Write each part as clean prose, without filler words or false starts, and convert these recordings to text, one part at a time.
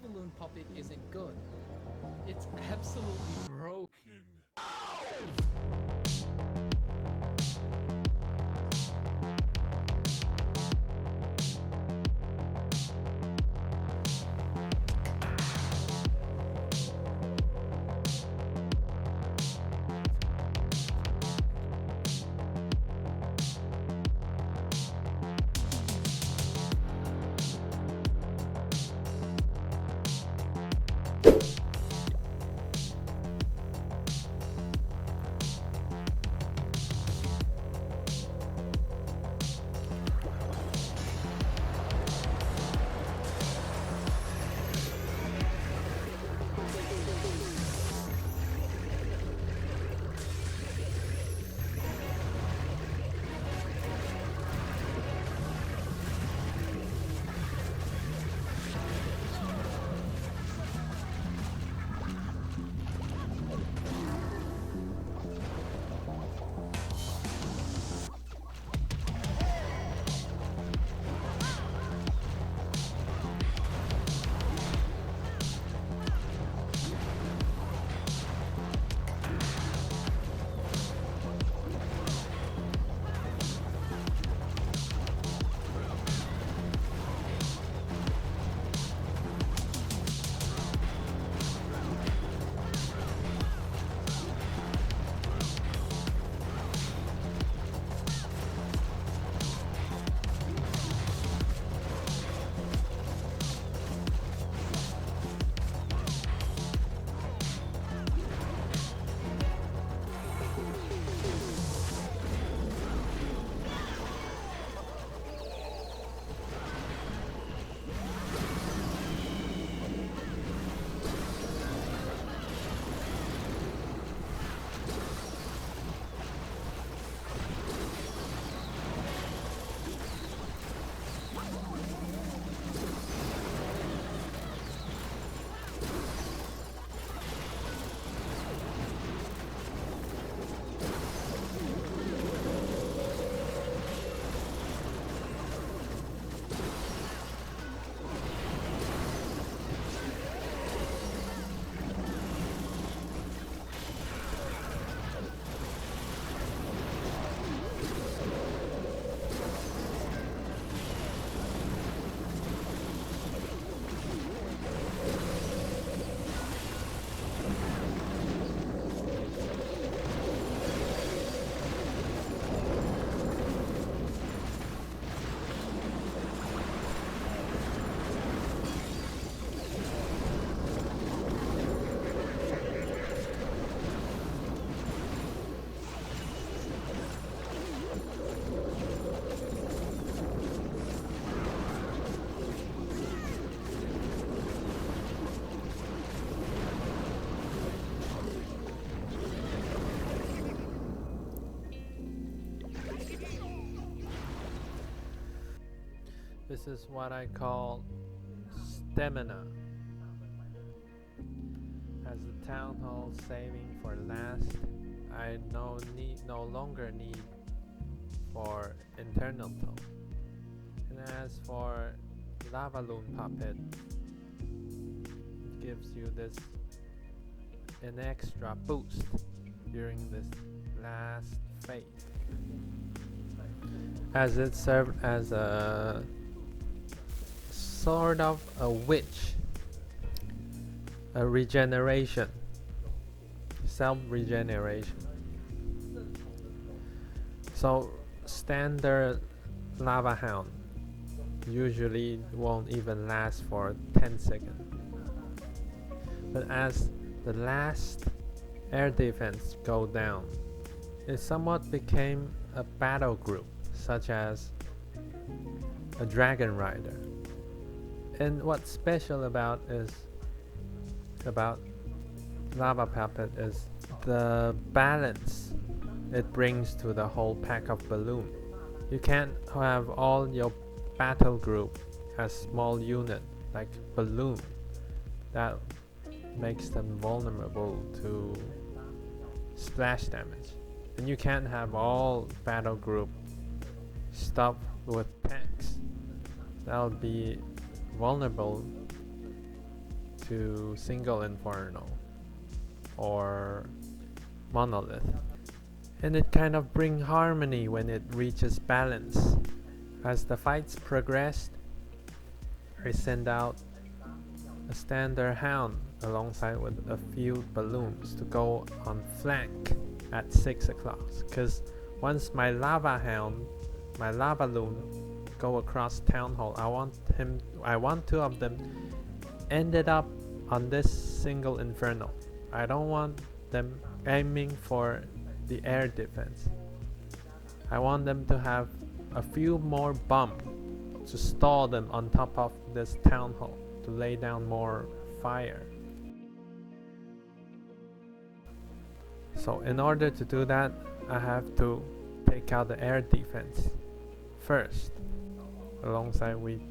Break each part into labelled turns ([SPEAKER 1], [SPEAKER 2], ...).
[SPEAKER 1] Lavaloon puppet isn't good. It's absolutely broken.
[SPEAKER 2] This is what I call stamina. As the town hall saving for last, I no longer need for internal tone. And as for Lavaloon puppet, it gives you this an extra boost during this last phase, as it served as a sort of a witch, a regeneration, self-regeneration. So standard lava hound usually won't even last for 10 seconds. But as the last air defense go down, it somewhat became a battle group, such as a dragon rider. And what's special about lava puppet is the balance it brings to the whole pack of balloon. You can't have all your battle group as small unit like balloon. That makes them vulnerable to splash damage. And you can't have all battle group stuff with tanks. That would be vulnerable to single inferno or monolith, and it kind of brings harmony when it reaches balance. As the fights progressed, I send out a standard hound alongside with a few balloons to go on flank at 6 o'clock, because once my Lavaloon go across town hall, I want two of them ended up on this single inferno. I don't want them aiming for the air defense. I want them to have a few more bump to stall them on top of this town hall to lay down more fire. So in order to do that, I have to take out the air defense first, alongside with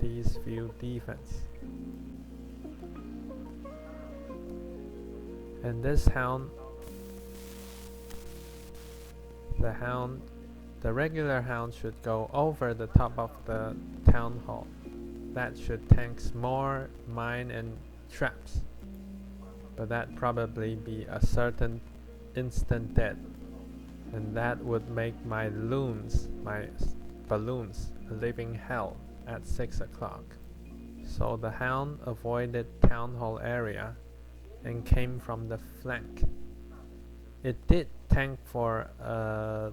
[SPEAKER 2] these few defense. And this hound, the regular hound should go over the top of the town hall. That should tank more mine and traps, but that probably be a certain instant dead, and that would make my balloons a living hell at 6 o'clock. So the hound avoided town hall area and came from the flank. It did tank for a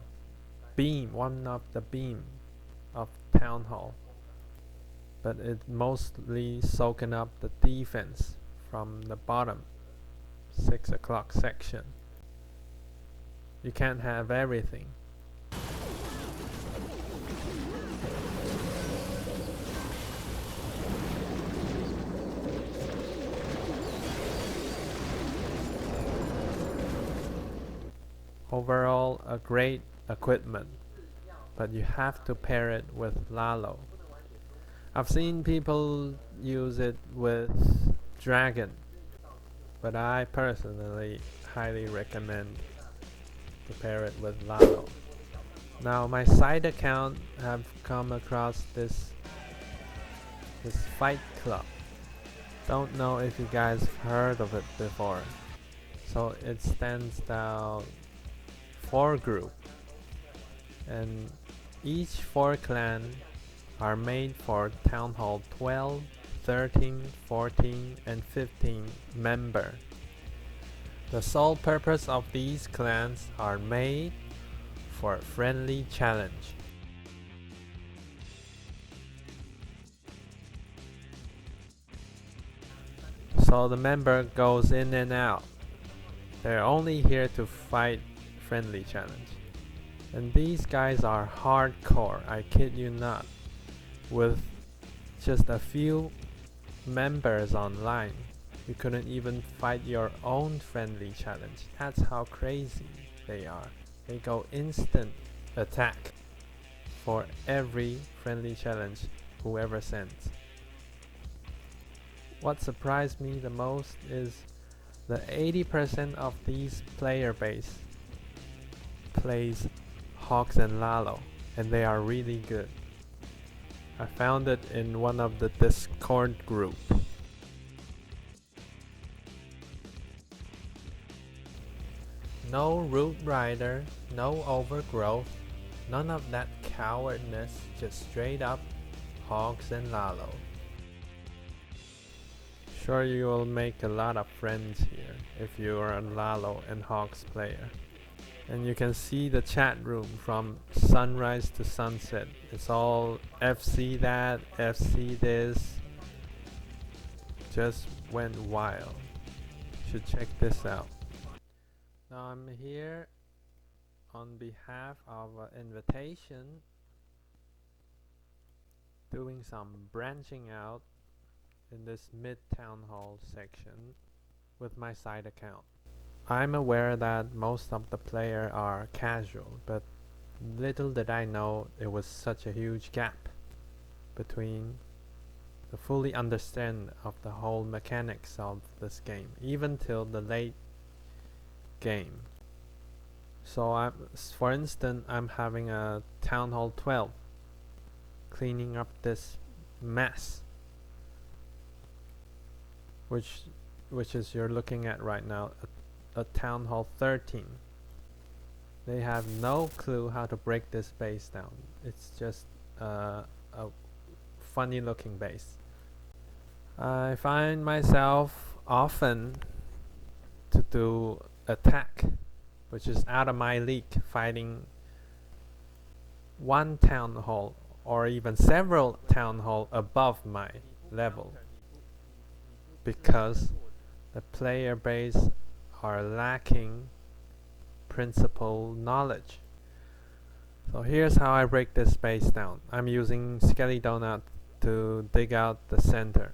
[SPEAKER 2] beam, one of the beam of town hall, but it mostly soaking up the defense from the bottom 6 o'clock section. You can't have everything. Overall, a great equipment, but you have to pair it with lalo. I've seen people use it with dragon, but I personally highly recommend to pair it with lalo. Now my side account have come across this fight club. Don't know if you guys heard of it before. So it stands out 4 group, and each 4 clan are made for Town Hall 12, 13, 14 and 15 member. The sole purpose of these clans are made for friendly challenge. So the member goes in and out. They're only here to fight friendly challenge. And these guys are hardcore, I kid you not. With just a few members online, you couldn't even fight your own friendly challenge. That's how crazy they are. They go instant attack for every friendly challenge whoever sends. What surprised me the most is the 80% of these player base plays Hogs and Lalo, and they are really good. I found it in one of the Discord group. No root rider, no overgrowth, none of that cowardness, just straight up Hogs and Lalo. Sure, you will make a lot of friends here if you are a Lalo and Hogs player. And you can see the chat room from sunrise to sunset. It's all FC that, FC this. Just went wild. Should check this out. Now I'm here on behalf of an invitation, doing some branching out in this mid-town hall section with my side account. I'm aware that most of the players are casual, but little did I know it was such a huge gap between the fully understand of the whole mechanics of this game, even till the late game. So for instance, I'm having a Town Hall 12, cleaning up this mess. which is you're looking at right now, a town hall 13. They have no clue how to break this base down. It's just a funny looking base. I find myself often to do attack, which is out of my league, fighting one town hall or even several town hall above my level, because the player base are lacking principal knowledge. So here's how I break this base down. I'm using skellydonut to dig out the center.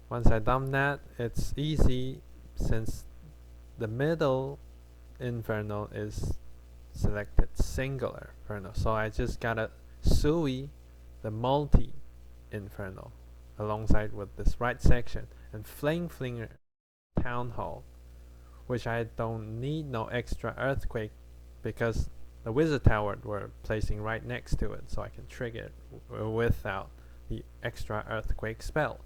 [SPEAKER 2] Once I done that, it's easy since the middle inferno is selected singular inferno. So I just gotta sui the multi inferno alongside with this right section and flame flinger town hall, which I don't need no extra earthquake because the wizard tower we're placing right next to it, so I can trigger it without the extra earthquake spell.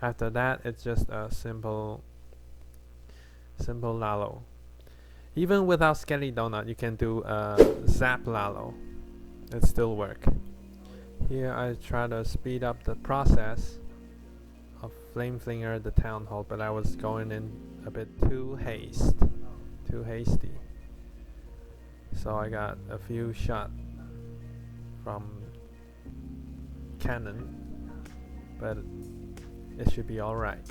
[SPEAKER 2] After that, it's just a simple lalo. Even without skellydonut, you can do zap lalo. It still work. Here I try to speed up the process of flame flinger the town hall, but I was going in a bit too hasty. So I got a few shots from cannon, but it should be alright.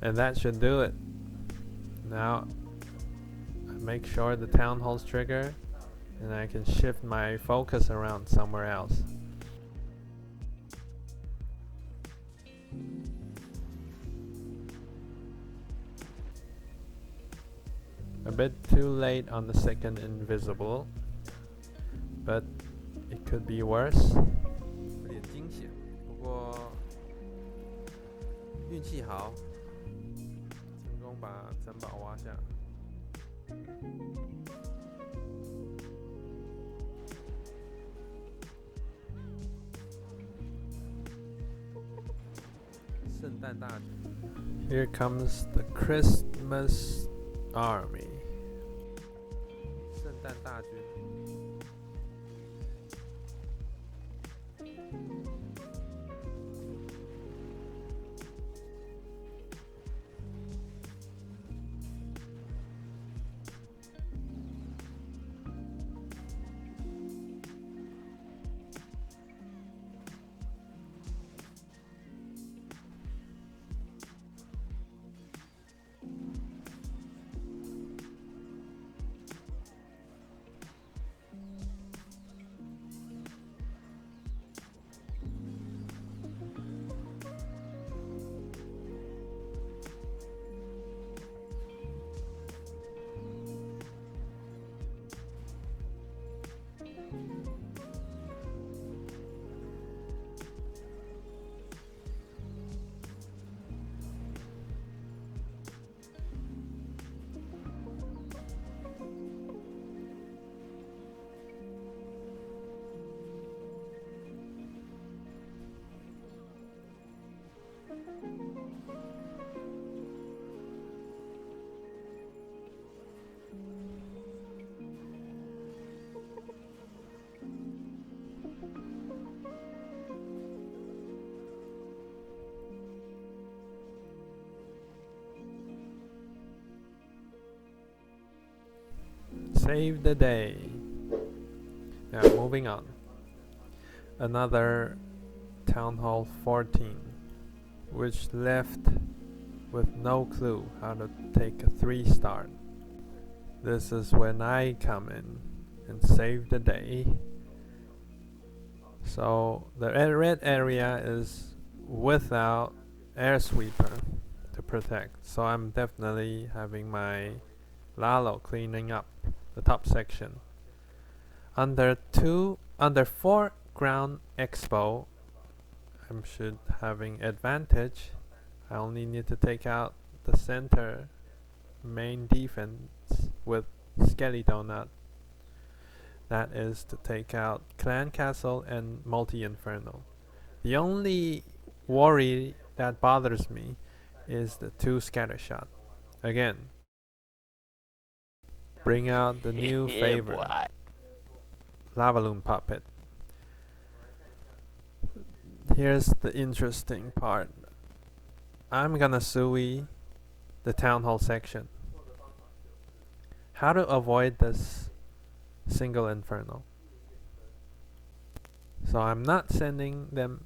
[SPEAKER 2] And that should do it. Now I make sure the town hall's trigger, and I can shift my focus around somewhere else. A bit too late on the second invisible, but it could be worse.
[SPEAKER 3] 有点惊险，不过运气好，
[SPEAKER 2] 成功把城堡挖下。
[SPEAKER 3] 圣诞大军。
[SPEAKER 2] Here comes the Christmas army.
[SPEAKER 3] 圣诞大军。
[SPEAKER 2] Save the day. Now moving on. Another Town Hall 14, which left with no clue how to take a 3-star. This is when I come in and save the day. So the red area is without air sweeper to protect, so I'm definitely having my lalo cleaning up the top section. Under 4 ground expo, I should having advantage. I only need to take out the center main defense with skellydonut. That is to take out clan castle and multi-inferno. The only worry that bothers me is the 2 scatter shot. Again, bring out the new favorite, Lavaloon puppet. Here's the interesting part. I'm gonna sui the town hall section. How to avoid this single inferno? So I'm not sending them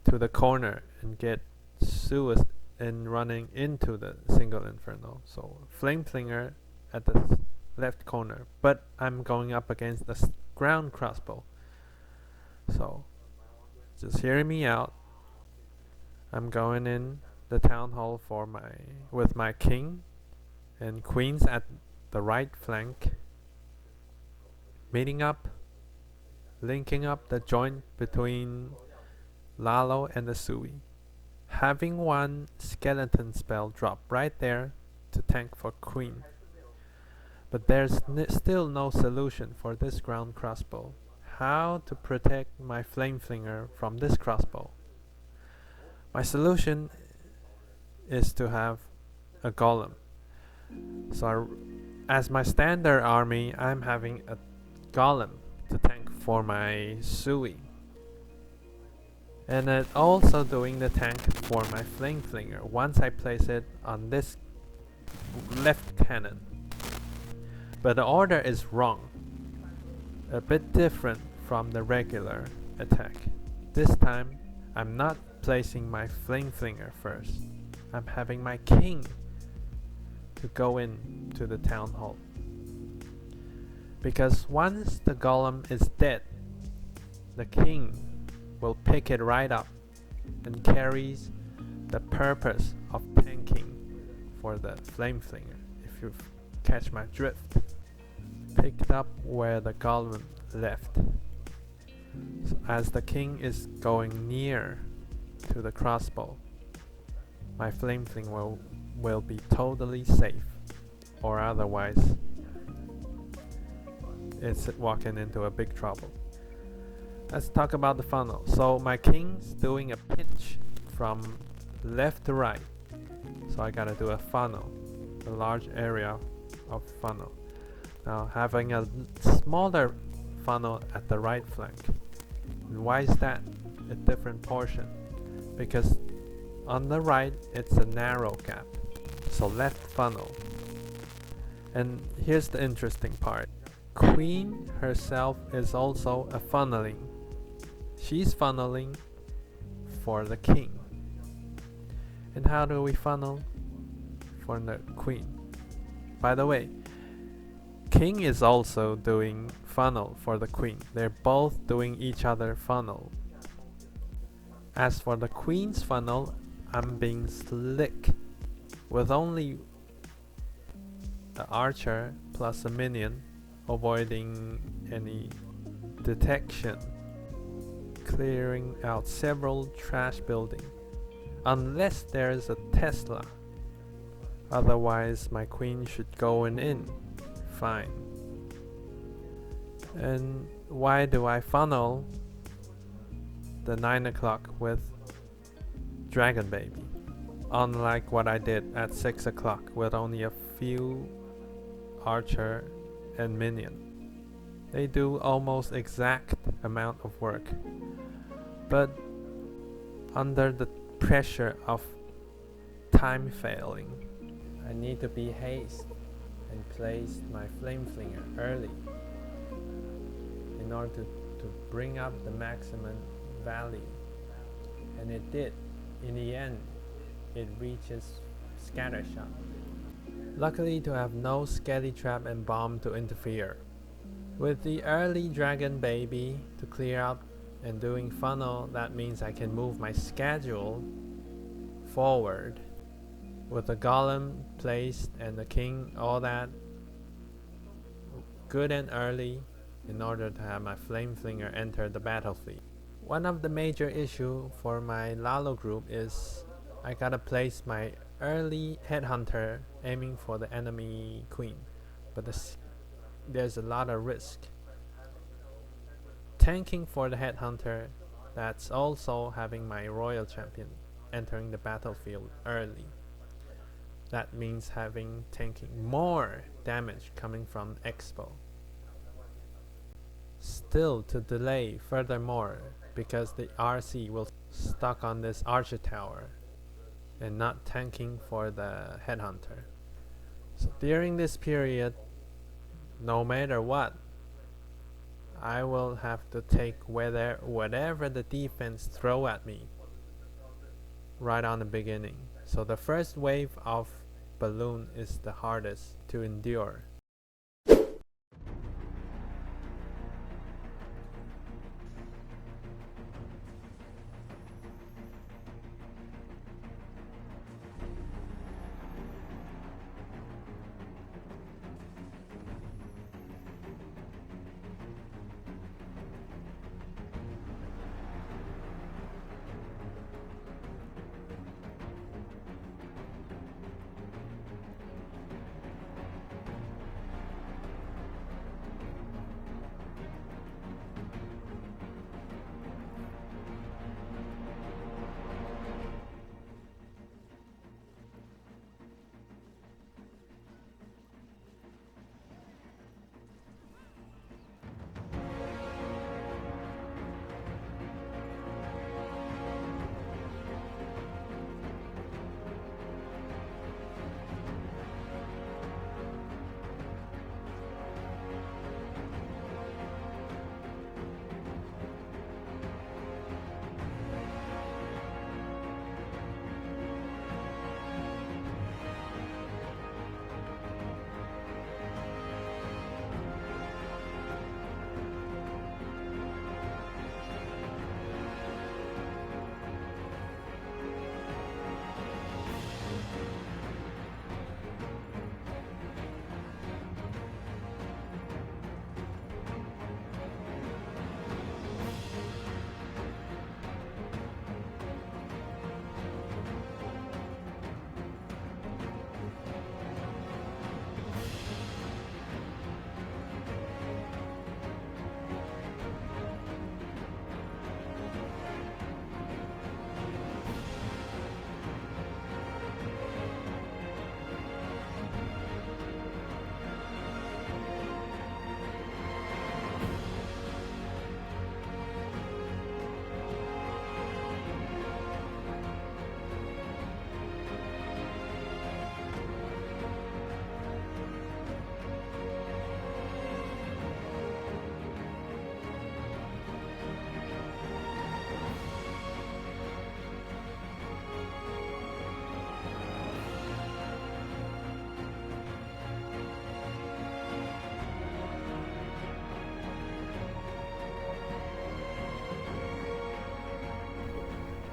[SPEAKER 2] to the corner and get suicide and running into the single inferno. So flame flinger at the left corner, but I'm going up against the ground crossbow. So just hear me out. I'm going in the town hall with my king and queens at the right flank, meeting up, linking up the joint between Lalo and the Sui, having one skeleton spell drop right there to tank for queen. But there's still no solution for this ground crossbow. How to protect my flame flinger from this crossbow? My solution is to have a golem. So as my standard army, I'm having a golem to tank for my Sui. And it also doing the tank for my flame flinger once I place it on this left cannon. But the order is wrong. A bit different from the regular attack. This time, I'm not placing my flame flinger first. I'm having my king to go in to the town hall. Because once the golem is dead, the king will pick it right up and carries the purpose of tanking for the flame flinger. If you catch my drift, picked up where the golem left. So as the king is going near to the crossbow, my flame flinger will be totally safe, or otherwise it's walking into a big trouble. Let's talk about the funnel. So my king's doing a pinch from left to right. So I gotta do a funnel, a large area of funnel. Now having a smaller funnel at the right flank. And why is that a different portion? Because on the right it's a narrow gap. So left funnel. And here's the interesting part. Queen herself is also a funneling. She's funneling for the king. And how do we funnel for the queen? By the way, king is also doing funnel for the queen. They're both doing each other funnel. As for the queen's funnel, I'm being slick with only the archer plus a minion, avoiding any detection, clearing out several trash buildings, unless there's a Tesla. Otherwise my queen should go in fine. And why do I funnel the 9 o'clock with Dragon Baby, unlike what I did at 6 o'clock with only a few archer and minion? They do almost exact amount of work, but under the pressure of time failing, I need to be haste and place my flame flinger early in order to bring up the maximum value. And it did. In the end, it reaches scatter shot. Luckily to have no skelly trap and bomb to interfere. With the early dragon baby to clear out and doing funnel, that means I can move my schedule forward with the golem placed and the king, all that good and early in order to have my flame flinger enter the battlefield. One of the major issue for my Lalo group is I gotta place my early headhunter aiming for the enemy queen, but there's a lot of risk. Tanking for the headhunter, that's also having my royal champion entering the battlefield early. That means tanking more damage coming from Expo. Still to delay furthermore because the RC will stuck on this archer tower and not tanking for the headhunter. So during this period, no matter what, I will have to take whatever the defense throw at me right on the beginning. So the first wave of balloon is the hardest to endure.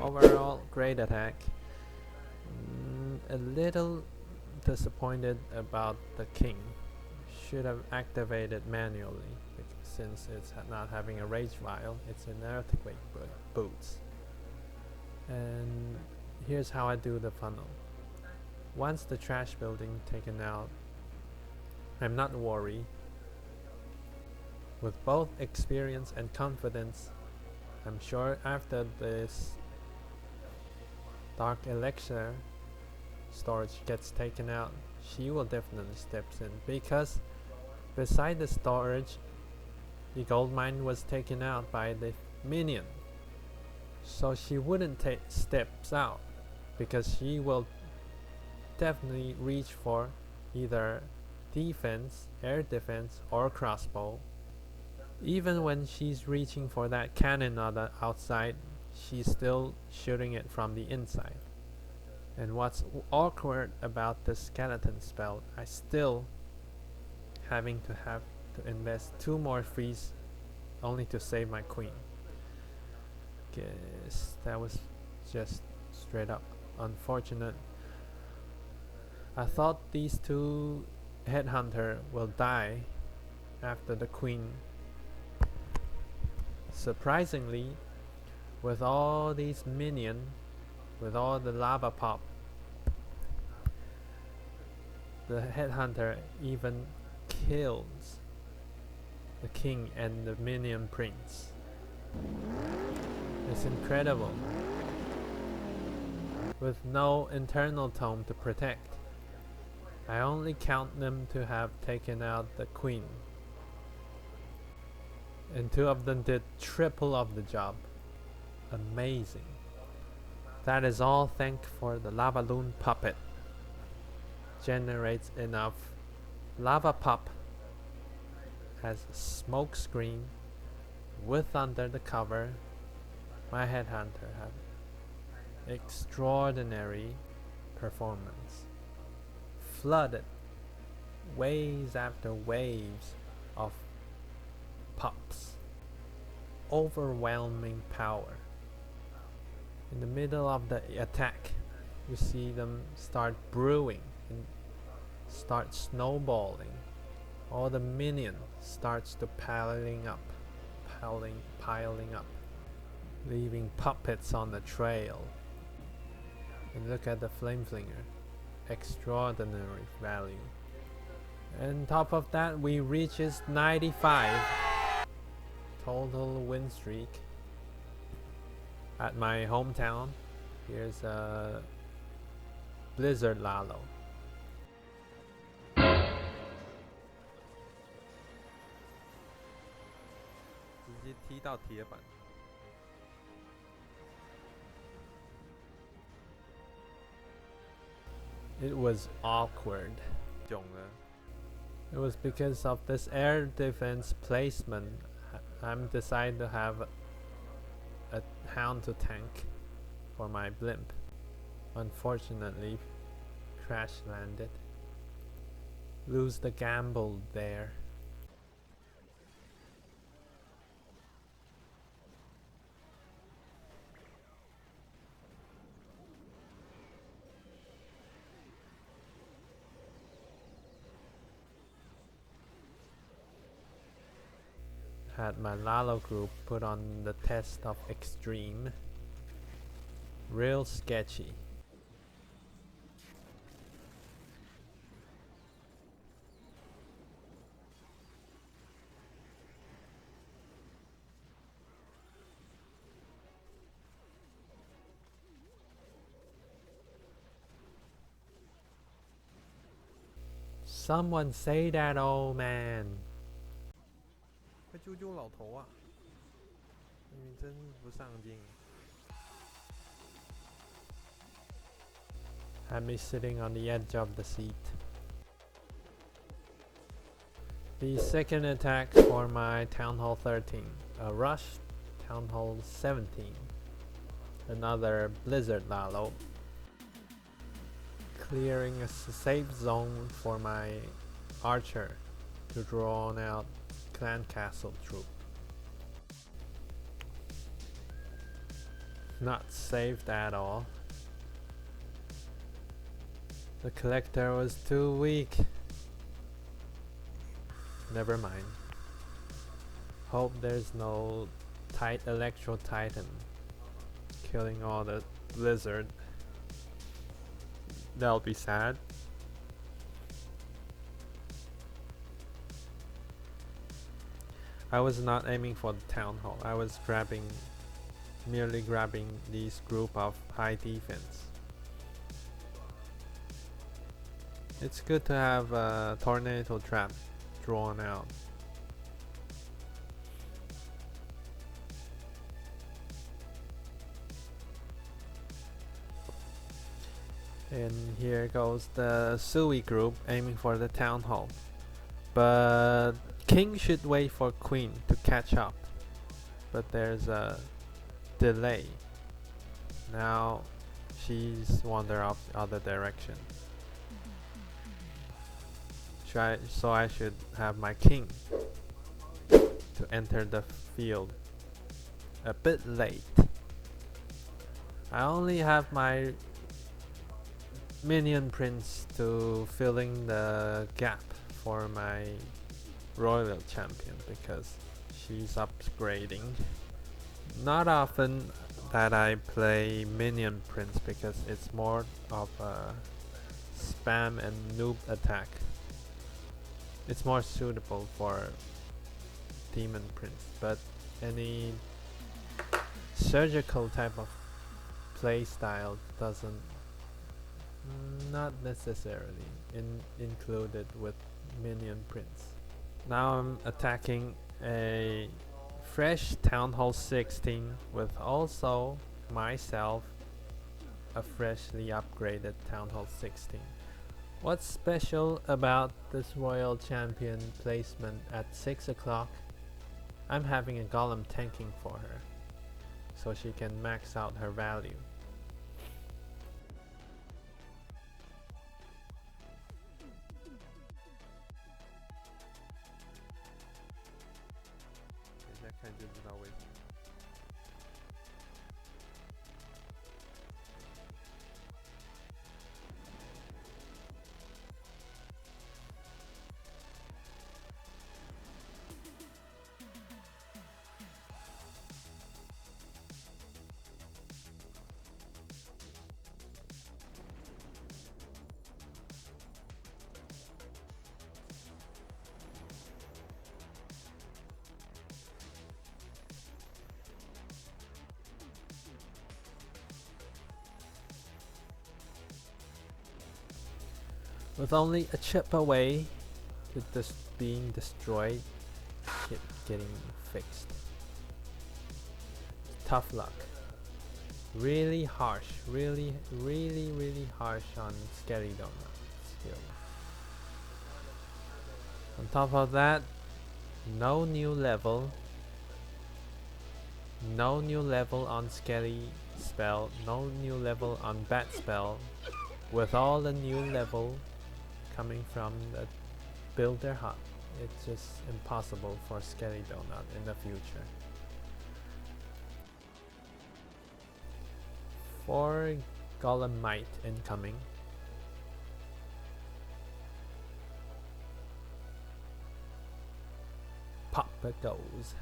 [SPEAKER 2] Overall, great attack. A little disappointed about the king. Should have activated manually since it's not having a rage vial. It's an earthquake boots. And here's how I do the funnel. Once the trash building taken out, I'm not worried. With both experience and confidence, I'm sure after this Dark Elixir storage gets taken out, she will definitely steps in, because beside the storage, the gold mine was taken out by the minion. So she wouldn't steps out because she will definitely reach for either defense, air defense, or crossbow. Even when she's reaching for that cannon on the outside, she's still shooting it from the inside. And what's awkward about the skeleton spell, I still have to invest 2 more freeze only to save my queen. Guess that was just straight up unfortunate. I thought these 2 headhunter will die after the queen. Surprisingly, with all these minions, with all the lava pop. The headhunter even kills the king and the minion prince. It's incredible. With no internal tome to protect. I only count them to have taken out the queen. And 2 of them did triple of the job. Amazing. That is all thanks for the Lavaloon puppet. Generates enough lava pop as a smoke screen with under the cover. My headhunter had extraordinary performance. Flooded waves after waves of pops. Overwhelming power. In the middle of the attack, you see them start brewing and start snowballing. All the minion starts to piling up, leaving puppets on the trail. And look at the flame flinger, extraordinary value. And top of that, we reaches 95 total win streak at my hometown. Here's a Blizzard Lalo.
[SPEAKER 3] 直接踢到铁板。
[SPEAKER 2] It was awkward.
[SPEAKER 3] 囧了。
[SPEAKER 2] It was because of this air defense placement. I'm decided to have a hound to tank for my blimp. Unfortunately, crash landed. Lose the gamble there. Had my Lalo group put on the test of extreme. Real sketchy. Someone say that, old man.
[SPEAKER 3] 快救救老头啊！你真不上进。
[SPEAKER 2] Had me sitting on the edge of the seat. The second attack for my Town Hall 13. A rush Town Hall 17. Another Blizzard Lalo. Clearing a safe zone for my archer to draw out clan castle troop. Not saved at all. The collector was too weak. Never mind. Hope there's no tight electro titan killing all the blizzard. That'll be sad. I was not aiming for the town hall. I was merely grabbing this group of high defense. It's good to have a tornado trap drawn out. And here goes the Sui group aiming for the town hall. But king should wait for queen to catch up. But there's a delay. Now she's wandered off the other direction. So I should have my king to enter the field a bit late. I only have my minion prince to filling the gap for my royal champion because she's upgrading. Not often that I play Minion Prince because it's more of a spam and noob attack. It's more suitable for Demon Prince, but any surgical type of playstyle doesn't, not necessarily included with Minion Prince. Now I'm attacking a fresh Town Hall 16 with also myself a freshly upgraded Town Hall 16. What's special about this Royal Champion placement at 6 o'clock? I'm having a golem tanking for her, so she can max out her value. With only a chip away to this being destroyed, getting fixed. Tough luck. Really harsh, really harsh on skellydonut skill. On top of that, no new level on skelly spell, no new level on bat spell. With all the new level coming from the builder hub, it's just impossible for skellydonut in the future. 4 golem might incoming. Puppet goes.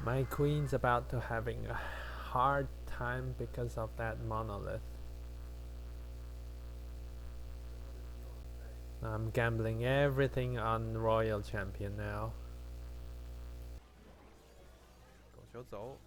[SPEAKER 2] My queen's about to having a hard time because of that monolith. I'm gambling everything on Royal Champion now.
[SPEAKER 3] 狗球走。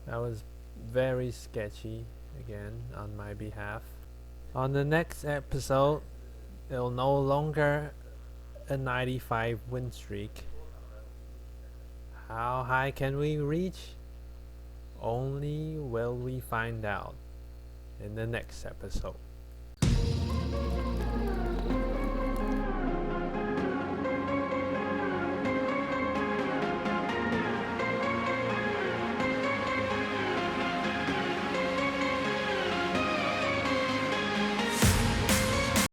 [SPEAKER 2] That was very sketchy again on my behalf. On the next episode, it'll no longer a 95 win streak. How high can we reach? Only will we find out in the next episode.